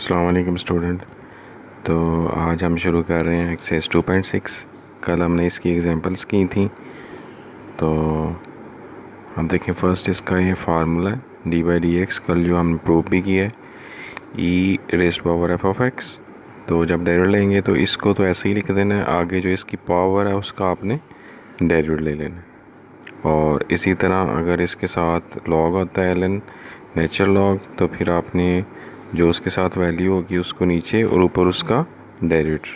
अस्सलाम वालेकुम स्टूडेंट। तो आज हम शुरू कर रहे हैं एक्सरसाइज 2.6। कल हमने इसकी एग्जांपल्स की थी। तो हम देखें, फर्स्ट इसका ये फार्मूला है डी बाई डी एक्स, कल जो हमने प्रूव भी किया है, e raised power f of x. तो जब डेरिवेटिव लेंगे तो इसको तो ऐसे ही लिख देना है, आगे जो इसकी पावर है उसका आपने डेरिवेटिव ले लेना है। और इसी तरह अगर इसके साथ लॉग होता है एल एन नेचुरल लॉग, तो फिर आपने जो उसके साथ वैल्यू होगी उसको नीचे और ऊपर उसका डेरिवेटिव।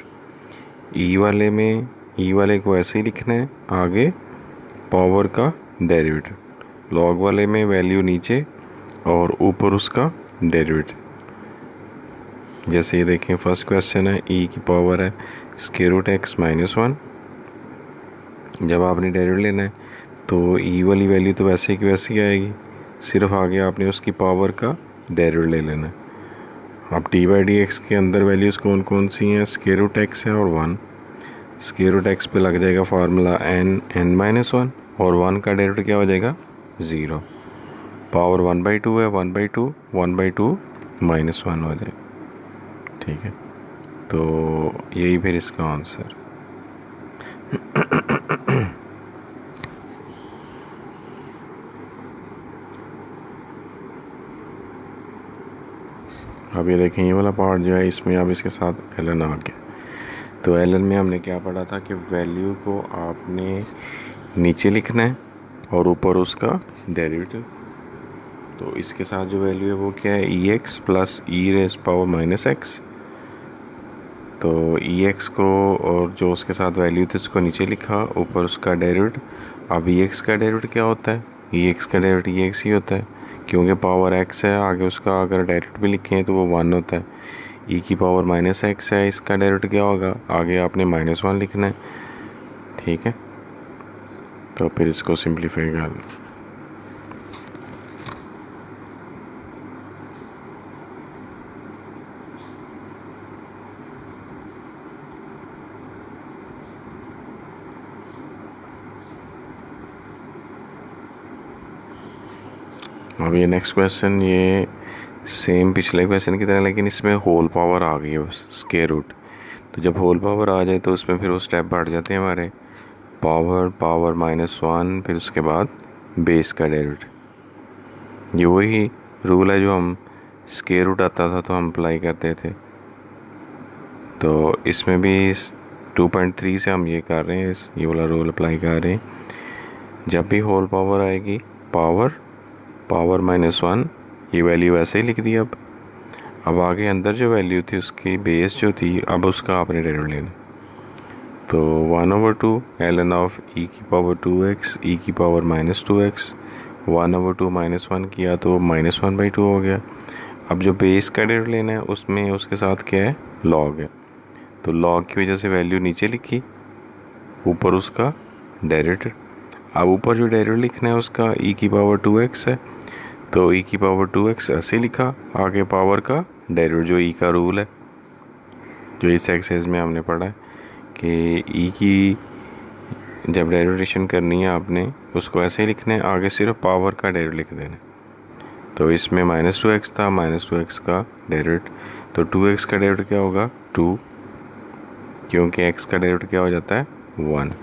ई वाले को ऐसे ही लिखना है, आगे पावर का डेरिवेटिव। लॉग वाले में वैल्यू नीचे और ऊपर उसका डेरिवेटिव। जैसे ये देखें, फर्स्ट क्वेश्चन है ई की पावर है स्क्वायर रूट एक्स माइनस 1। जब आपने डेरिवेटिव लेना है तो ई वाली वैल्यू तो वैसे की वैसी आएगी, सिर्फ आगे आपने उसकी पावर का डेरिवेटिव ले लेना है। अब डी बाई डी एक्स के अंदर वैल्यूज़ कौन कौन सी हैं? स्क्वायर रूट एक्स है और 1। स्क्वायर रूट एक्स पे लग जाएगा फार्मूला एन माइनस 1 और 1 का डेरिवेटिव क्या हो जाएगा? 0। पावर 1/2 है, 1/2 1/2 माइनस 1 हो जाएगा। ठीक है, तो यही फिर इसका आंसर। अब ये देखें, ये वाला पार्ट जो है इसमें अब इसके साथ एल एन आ गया। तो एल एन में हमने क्या पढ़ा था कि वैल्यू को आपने नीचे लिखना है और ऊपर उसका डेरिवेटिव। तो इसके साथ जो वैल्यू है वो क्या है? ई x plus e raise power minus x. तो ई एक्स को और जो उसके साथ वैल्यू थी उसको नीचे लिखा, ऊपर उसका डेरिवेटिव। अब ई एक्स का डेरिवेटिव क्या होता है? ई एक्स का डेरिवेटिव ई एक्स ही होता है, क्योंकि पावर एक्स है, आगे उसका अगर डेरिवेटिव भी लिखें तो वो 1 होता है। ई की पावर माइनस एक्स है, इसका डेरिवेटिव क्या होगा? आगे आपने -1 लिखना है। ठीक है, तो फिर इसको सिंप्लीफाई कर लो। अब ये नेक्स्ट क्वेश्चन, ये सेम पिछले क्वेश्चन की तरह, लेकिन इसमें होल पावर आ गई है स्क्वायर रूट। तो जब होल पावर आ जाए तो उसमें फिर वो स्टेप बढ़ जाते हैं हमारे, पावर -1, फिर उसके बाद बेस का डेरिवेटिव। ये वही रूल है जो हम स्क्वायर रूट आता था तो हम अप्लाई करते थे। तो इसमें भी 2.3 से हम ये कर रहे हैं, ये वाला रूल अप्लाई कर रहे हैं। जब भी होल पावर आएगी, पावर -1, ये वैल्यू ऐसे ही लिख दी। अब आगे अंदर जो वैल्यू थी उसकी बेस जो थी, अब उसका आपने डेरिवेटिव लेना। तो 1/2 ln ऑफ ई की पावर 2x ई की पावर -2x, 1/2 -1 किया तो -1/2 हो गया। अब जो बेस का डेरिवेटिव लेना है उसमें उसके साथ क्या है? लॉग है। तो लॉग की वजह से वैल्यू नीचे लिखी, ऊपर उसका डेरिवेटिव। अब ऊपर जो डेरिवेटिव लिखना है उसका ई की पावर 2x है, तो ई की पावर 2x ऐसे लिखा, आगे पावर का डेरिवेटिव जो ई का रूल है, जो इस एक्सरसाइज में हमने पढ़ा है कि ई की जब डेरिवेशन करनी है आपने उसको ऐसे लिखना है, आगे सिर्फ पावर का डेरिवेटिव लिख देना। तो इसमें -2x था, -2x का डेरिवेटिव, तो 2x का डेरिवेटिव क्या होगा? 2, क्योंकि x का डेरिवेटिव क्या हो जाता है? 1।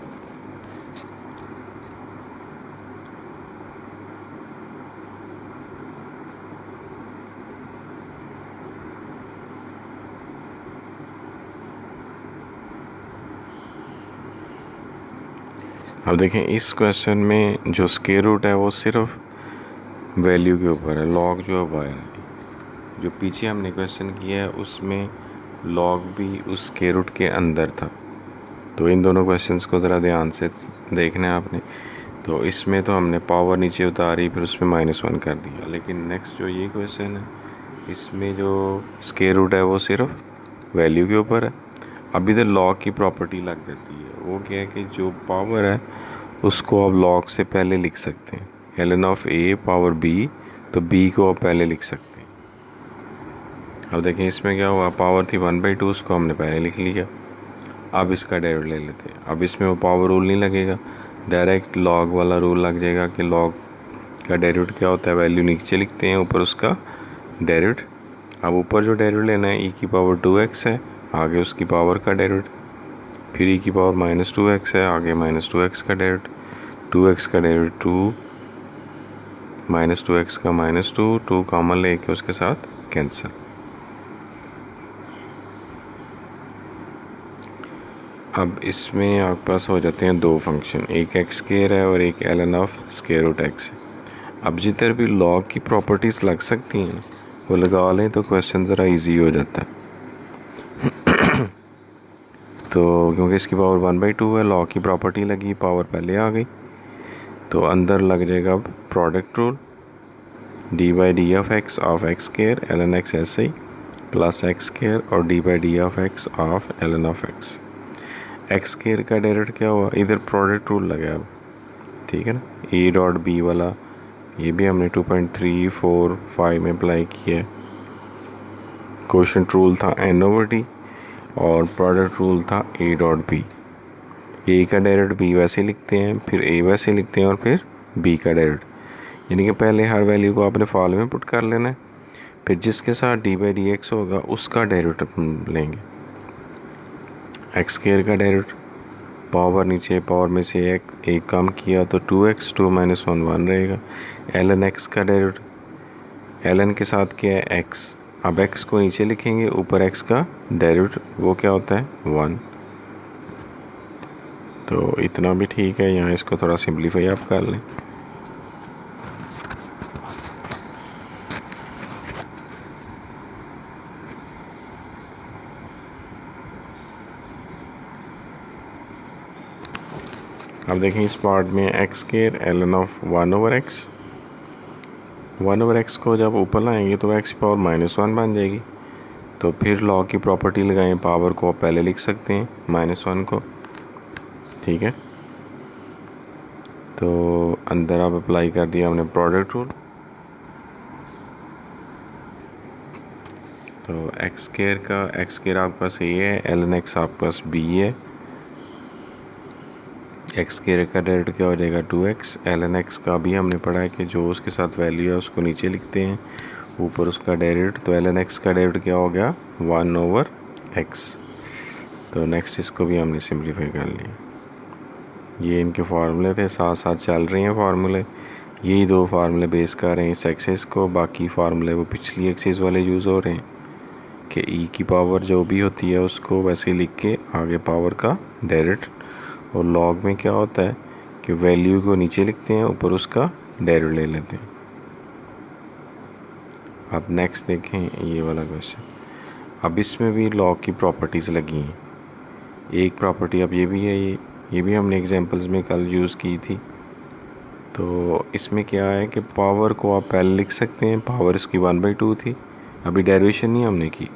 अब देखें, इस क्वेश्चन में जो स्क्वायर रूट है वो सिर्फ वैल्यू के ऊपर है, लॉग जो है वायर है। जो पीछे हमने क्वेश्चन किया है उसमें लॉग भी उस स्क्वायर रूट के अंदर था। तो इन दोनों क्वेश्चंस को ज़रा ध्यान से देखना है आपने। तो इसमें तो हमने पावर नीचे उतारी, फिर उसमें -1 कर दिया, लेकिन नेक्स्ट जो ये क्वेश्चन है इसमें जो स्क्वायर रूट है वो सिर्फ वैल्यू के ऊपर है। अब इधर लॉग की प्रॉपर्टी लग जाती है, वो क्या है कि जो पावर है उसको आप लॉग से पहले लिख सकते हैं, ln of a power b, तो b को आप पहले लिख सकते हैं। अब देखें इसमें क्या हुआ, पावर थी 1/2, उसको हमने पहले लिख लिया। अब इसका डेरिवेटिव ले लेते हैं। अब इसमें वो पावर रूल नहीं लगेगा, डायरेक्ट लॉग वाला रूल लग जाएगा कि लॉग का डेरिवेटिव क्या होता है? वैल्यू नीचे लिखते हैं, ऊपर उसका डेरिवेटिव। अब ऊपर जो डेरिवेटिव लेना है e की पावर 2x है, आगे उसकी पावर का डेरिवेटिव, फिर e की पावर -2x है, आगे -2x का डेरिवेटिव, 2x का डेरिवेटिव 2, -2x का -2, 2 कॉमन लेके उसके साथ कैंसिल। अब इसमें आपके पास हो जाते हैं दो फंक्शन, एक एक्स स्क्वायर है और एक ln of square root x है। अब जिधर भी लॉग की प्रॉपर्टीज़ लग सकती हैं वो लगा लें तो क्वेश्चन ज़रा इजी हो जाता है। तो क्योंकि इसकी पावर 1/2 है, लॉग की प्रॉपर्टी लगी, पावर पहले आ गई, तो अंदर लग जाएगा अब product rule, d/d of x square ln x ऐसे ही प्लस एक्स स्क्वायर और d/d of x ln of x। X square का डेरिवेटिव क्या हुआ, इधर प्रोडक्ट रूल लगा अब, ठीक है ना। a डॉट बी वाला ये भी हमने 2.345 में अप्लाई किया है। कोशेंट रूल था n/d और प्रोडक्ट रूल था a डॉट बी। ए का डेरिवेटिव बी वैसे लिखते हैं, फिर a वैसे लिखते हैं और फिर b का डेरिवेटिव, यानी कि पहले हर वैल्यू को आपने फॉल में पुट कर लेना है, फिर जिसके साथ d/dx होगा उसका डेरिवेटिव लेंगे। एक्स स्क्वायर का डेरिवेटिव, पावर नीचे पावर में से एक कम किया तो 2x, 2 - 1 1 रहेगा। ln x का डेरिवेटिव, ln के साथ क्या है x, अब x को नीचे लिखेंगे, ऊपर x का डेरिवेटिव वो क्या होता है 1। तो इतना भी ठीक है, यहाँ इसको थोड़ा सिंप्लीफाई आप कर लें। अब देखें इस पार्ट में x square ln of 1/x, 1/x को जब ऊपर लाएंगे तो x पावर -1 बन जाएगी। तो फिर लॉग की प्रॉपर्टी लगाएं, पावर को आप पहले लिख सकते हैं -1 को, ठीक है। तो अंदर आप अप्लाई कर दिया हमने प्रोडक्ट रूल, तो एक्स स्क्वायर आपके पास a है, ln x आपके पास b है, एक्स स्क्वायर का डेरिवेटिव क्या हो जाएगा 2x, ln x का भी हमने पढ़ा है कि जो उसके साथ वैल्यू है उसको नीचे लिखते हैं, ऊपर उसका डेरिवेटिव, तो ln x का डेरिवेटिव क्या हो गया 1/x। तो नेक्स्ट इसको भी हमने सिंप्लीफाई कर लिया। ये इनके फार्मूले थे, साथ साथ चल रहे हैं फार्मूले, यही दो फार्मूले बेस कर रहे हैं इस एक्सिस को, बाकी फार्मूले वो पिछली एक्सिस वाले यूज़ हो रहे हैं कि e की पावर जो भी होती है उसको वैसे लिख के आगे पावर का डेरिवेटिव, और लॉग में क्या होता है कि वैल्यू को नीचे लिखते हैं, ऊपर उसका डेरिवेटिव ले लेते हैं। अब नेक्स्ट देखें ये वाला क्वेश्चन, अब इसमें भी लॉग की प्रॉपर्टीज़ लगी हैं। एक प्रॉपर्टी अब ये भी है, ये भी हमने एग्जांपल्स में कल यूज़ की थी। तो इसमें क्या है कि पावर को आप पहले लिख सकते हैं, पावर इसकी 1/2 थी, अभी डेरिवेशन नहीं हमने की,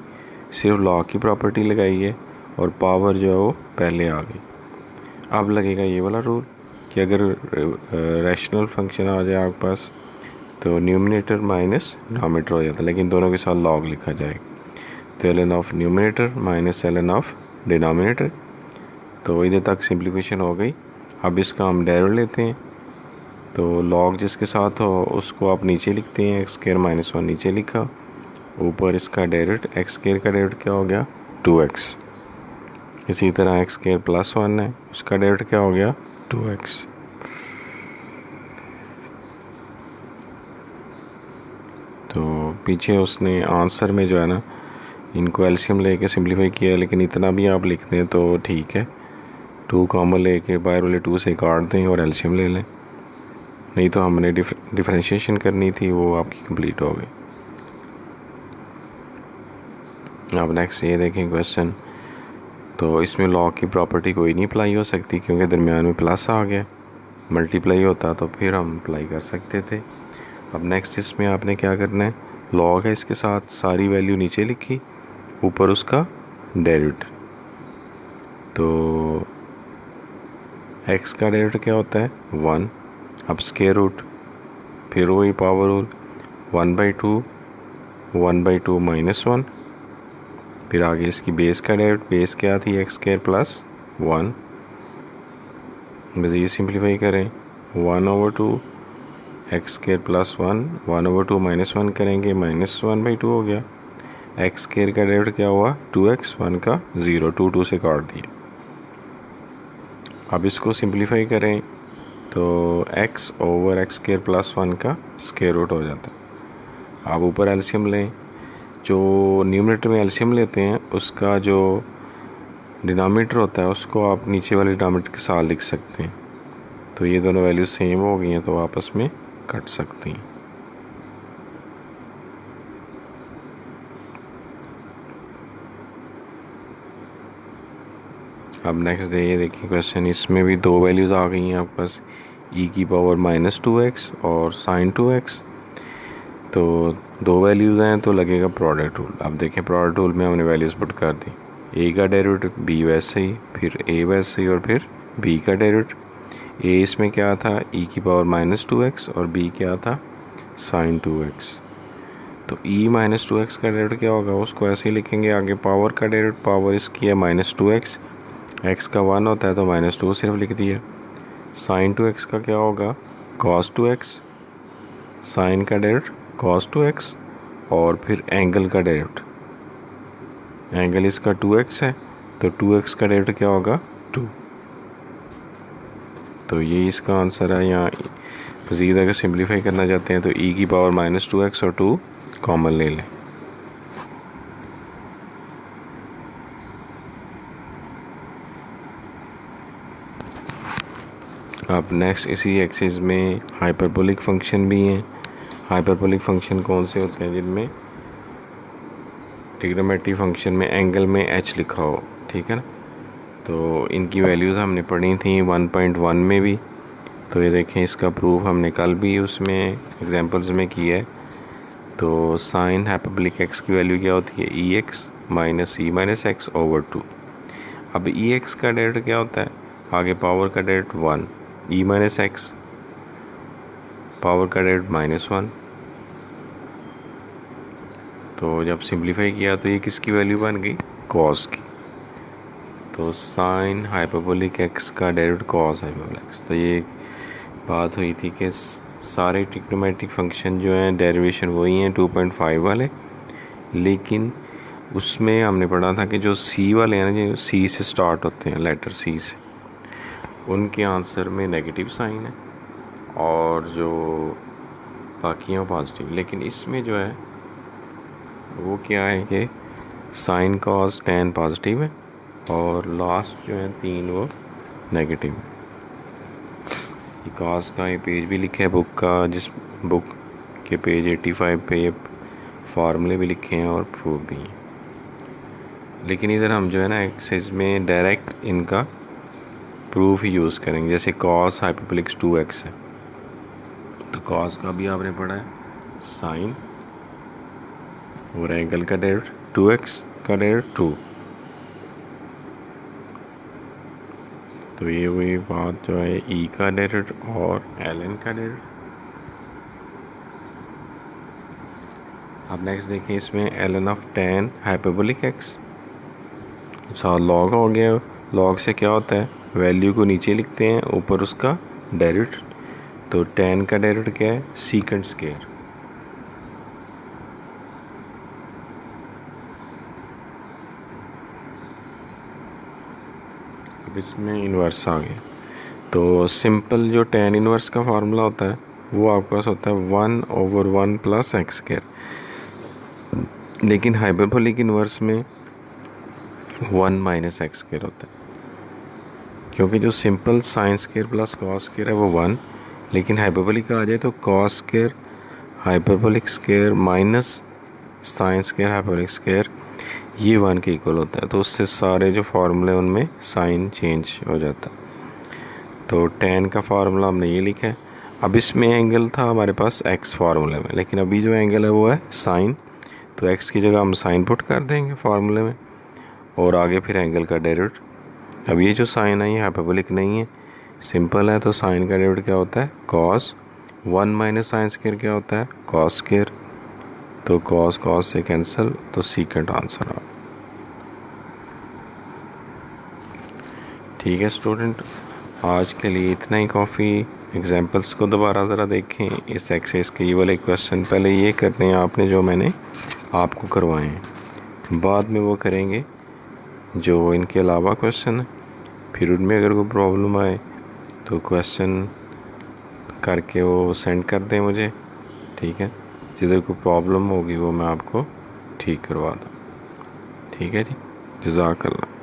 सिर्फ लॉग की प्रॉपर्टी लगाई है और पावर जो है वो पहले आ गई। अब लगेगा ये वाला रूल कि अगर रैशनल फंक्शन आ जाए आपके पास तो न्यूमरेटर माइनस डिनोमिनेटर हो जाता है, लेकिन दोनों के साथ लॉग लिखा जाएगा। तो ln of numerator minus ln of denominator, तो इधर तक सिंप्लीफिकेशन हो गई। अब इसका हम डेरिवेटिव लेते हैं, तो लॉग जिसके साथ हो उसको आप नीचे लिखते हैं, एक्स स्क्वायर -1 नीचे लिखा, ऊपर इसका डेरिवेटिव, एक्स स्क्वायर का डेरिवेटिव क्या हो गया 2x। इसी तरह एक्स स्क्वायर +1 है, उसका डेरिवेटिव क्या हो गया 2x। तो पीछे उसने आंसर में जो है ना इनको एलसीएम लेके सिंप्लीफाई किया, लेकिन इतना भी आप लिख दें तो ठीक है, 2 कॉमन लेके बाहर वाले 2 से काट दें और एलसीएम ले लें, नहीं तो हमने डिफरेंशिएशन करनी थी वो आपकी कंप्लीट हो गई। अब नेक्स्ट ये देखें क्वेश्चन, तो इसमें लॉग की प्रॉपर्टी कोई नहीं अप्लाई हो सकती क्योंकि दरमियान में प्लस आ गया, मल्टीप्लाई होता तो फिर हम अप्लाई कर सकते थे। अब नेक्स्ट इसमें आपने क्या करना है, लॉग है इसके साथ सारी वैल्यू नीचे लिखी, ऊपर उसका डेरिवेटिव, तो x का डेरिवेटिव क्या होता है 1, अब स्क्वायर रूट, फिर वही पावर रूल 1/2, 1/2 -1, फिर आगे इसकी बेस का डेरिवेटिव, बेस क्या थी एक्स स्क्वायर +1, बस ये सिंप्लीफाई करें 1/2 एक्स स्क्वायर +1, 1/2 -1 करेंगे -1/2 हो गया, एक्स स्केयर का डेरिवेटिव क्या हुआ 2x, 1 का 0, 2 से काट दिया। अब इसको सिंप्लीफाई करें तो x over x square plus 1 का स्केयर रूट हो जाता है। आप ऊपर एलसीएम लें, जो न्यूमरेटर में एलसीएम लेते हैं उसका जो डिनोमिनेटर होता है उसको आप नीचे वाले डिनोमिनेटर के साथ लिख सकते हैं। तो ये दोनों वैल्यूज सेम हो गई हैं तो आपस में कट सकती हैं। अब नेक्स्ट ये देखिए क्वेश्चन, इसमें भी दो वैल्यूज़ आ गई हैं आपके पास, e की पावर -2x और sin 2x। तो दो वैल्यूज़ हैं तो लगेगा प्रोडक्ट रूल। अब देखें प्रोडक्ट रूल में हमने वैल्यूज़ पुट कर दी, a का डेरिवेटिव b वैसे ही, फिर a वैसे ही और फिर b का डेरिवेटिव। a इसमें क्या था e की पावर -2x और b क्या था sin 2x। तो e -2x का डेरिवेटिव क्या होगा उसको ऐसे ही लिखेंगे, आगे पावर का डेरिवेटिव, पावर इसकी है -2x, x का 1 होता है तो -2 सिर्फ लिख दिया। sin 2x का क्या होगा cos 2x, sin का डेरिवेटिव cos 2x और फिर एंगल का डेरिवेटिव, एंगल इसका 2x है तो 2x का डेरिवेटिव क्या होगा 2। तो ये इसका आंसर है। यहाँ मज़ीद अगर सिंप्लीफाई करना चाहते हैं तो e की पावर -2x और 2 कॉमन ले लें। अब नेक्स्ट इसी एक्सिस में हाइपरबोलिक फंक्शन भी हैं। हाइपरबोलिक फंक्शन कौन से होते हैं जिनमें ट्रिग्नोमेट्री फंक्शन में एंगल में h लिखा हो, ठीक है ना। तो इनकी वैल्यूज़ हमने पढ़ी थी 1.1 में भी। तो ये देखें इसका प्रूफ हमने कल भी उसमें एग्जांपल्स में किया है। तो साइन हाइपरबोलिक x की वैल्यू क्या होती है ex minus e minus x over 2। अब ex का डेरिवेटिव क्या होता है, आगे पावर का derivative 1, e minus x power का डेरिवेटिव -1। तो जब सिंप्लीफाई किया तो ये किसकी वैल्यू बन गई cos की। तो साइन हाइपरबोलिक x का डेरिवेटिव cos हाइपरबोलिक x। तो ये बात हुई थी कि सारे ट्रिग्नोमेट्रिक फंक्शन जो हैं डेरिवेशन वही हैं 2.5 वाले, लेकिन उसमें हमने पढ़ा था कि जो c वाले हैं ना, जो c से स्टार्ट होते हैं, लेटर c से, उनके आंसर में नेगेटिव साइन है और जो बाकी हैं वो पॉजिटिव। लेकिन इसमें जो है वो क्या है कि साइन कॉस tan पॉजिटिव है और लास्ट जो है 3 वो नेगेटिव है। ये कॉस का ये पेज भी लिखा है बुक का, जिस बुक के पेज 85 पे ये फार्मूले भी लिखे हैं और प्रूफ भी हैं। लेकिन इधर हम जो है ना एक्सरसाइज में डायरेक्ट इनका प्रूफ ही यूज़ करेंगे। जैसे कॉस हाइपरबोलिक 2x है तो कॉस का भी आपने पढ़ा है साइन और एंगल का डेरिवेटिव 2x का डेरिवेटिव 2। तो ये वही बात जो है e का डेरिवेटिव और ln का डेरिवेटिव। अब नेक्स्ट देखें इसमें ln of tan hyperbolic x। अच्छा लॉग हो गया, लॉग से क्या होता है वैल्यू को नीचे लिखते हैं ऊपर उसका डेरिवेटिव। तो tan का डेरिवेटिव क्या है सीकेंट स्क्वायर। अब इसमें इन्वर्स आ गया। तो सिंपल जो tan इन्वर्स का फार्मूला होता है वो आपके पास होता है 1/1 प्लस एक्स स्क्वायर। लेकिन हाइपरबोलिक इन्वर्स में 1 माइनस एक्स स्क्वायर होता है, क्योंकि जो simple sine square plus cos square है वो 1, लेकिन हाइपरबोलिक का आ जाए तो cos square hyperbolic square minus sine square hyperbolic square ये 1 के इक्वल होता है। तो उससे सारे जो फार्मूले उनमें साइन चेंज हो जाता है। तो tan का फार्मूला हमने ये लिखा है। अब इसमें एंगल था हमारे पास x फार्मूले में, लेकिन अभी जो एंगल है वो है साइन। तो x की जगह हम साइन पुट कर देंगे फार्मूले में और आगे फिर एंगल का डेरिवेटिव। अब ये जो साइन है ये हाइपरबोलिक नहीं है, सिंपल है। तो साइन का डेरिवेटिव क्या होता है कॉस, 1 माइनस साइन स्क्वायर क्या होता है कॉस स्क्वायर। तो कॉस कॉस से कैंसिल, तो सीकेंट आंसर आ। ठीक है स्टूडेंट, आज के लिए इतना ही काफ़ी। एग्जाम्पल्स को दोबारा ज़रा देखें। इस एक्सरसाइज के ये वाले क्वेश्चन पहले ये करने हैं आपने जो मैंने आपको करवाए हैं। बाद में वो करेंगे जो इनके अलावा क्वेश्चन है, फिर उनमें अगर कोई प्रॉब्लम आए तो क्वेश्चन करके वो सेंड कर दें मुझे, ठीक है। जिधर कोई प्रॉब्लम होगी वो मैं आपको ठीक करवा दूँ, ठीक है जी। जज़ाकल्लाह।